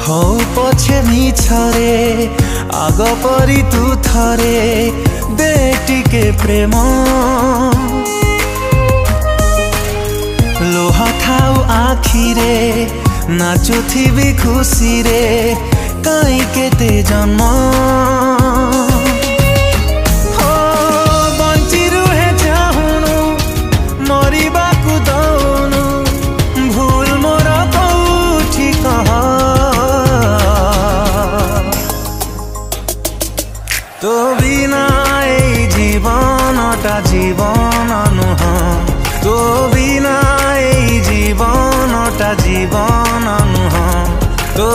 हौ पछे मिछरे आग परी तू थरे दे टिके प्रेम लोहा थाउ आखिरे नाचुथिबी खुशी रे काई केते जन्म हो बंची रुहे चाहुनु मरिबा कु दउनु भूल मोर कौठी कह तो बिना ए जीवनटा जीवन नुह तो बिना ए जीवनटा जीवन नुह तो